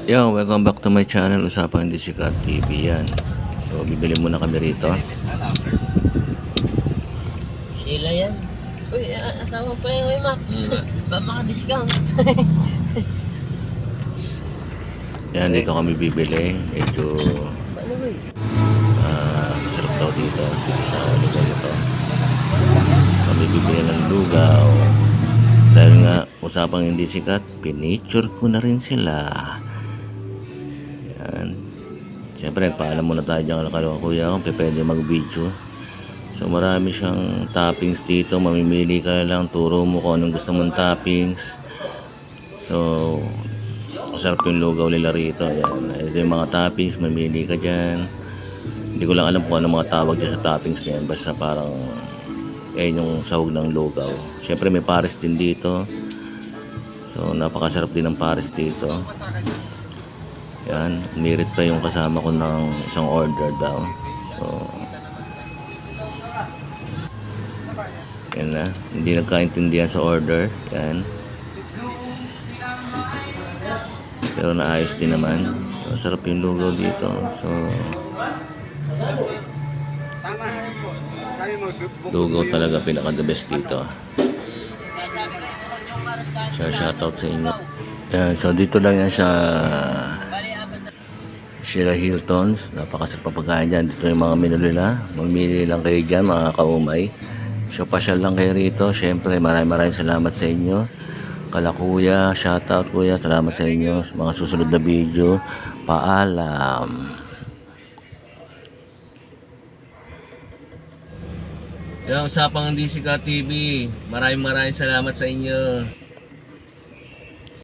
Yo, welcome back to my channel, Usapang Hindi Sikat TV yan. So, bibili muna kami rito. Sheila yan. Uy, asawa pa yan, uy, Mac. Ba maka-discount? Yan, dito kami bibili. Medyo Paano, uy? masarap daw dito sa lugar na to. Kami bibili ng lugaw. Dahil nga, Usapang Hindi Sikat, pinicture ko na rin sila. Yan. Siyempre, nagpaalam muna tayo dyan kala kuya kung pwede mag-video. So, marami siyang toppings dito. Mamimili ka lang. Turo mo kung anong gusto mong toppings. So, masarap yung lugaw nila rito. Yan. Ito yung mga toppings. Mamili ka dyan. Hindi ko lang alam kung anong mga tawag dyan sa toppings na yan. Basta parang yan yung sahog ng lugaw. Siyempre, may pares din dito. So, napakasarap din ng pares dito. Yan, umirit pa yung kasama ko ng isang order daw. So, yan na. Hindi nagkaintindihan sa order. Yan. Pero naayos din naman. Masarap yung lugaw dito. So, lugaw talaga pinaka-the best dito. Shoutout sa inyo. Yan, so dito lang yan sa Sheila Hiltons. Napakasarap pa pagkain dyan. Dito yung mga menu nila. Mamili lang kayo dyan, mga kaumay. So pasyal lang kayo rito. Syempre maraming salamat sa inyo. Kala kuya, shoutout kuya. Salamat sa inyo sa mga susunod na video. Paalam. Yung Usapang Hindi Sikat TV. Maraming salamat sa inyo.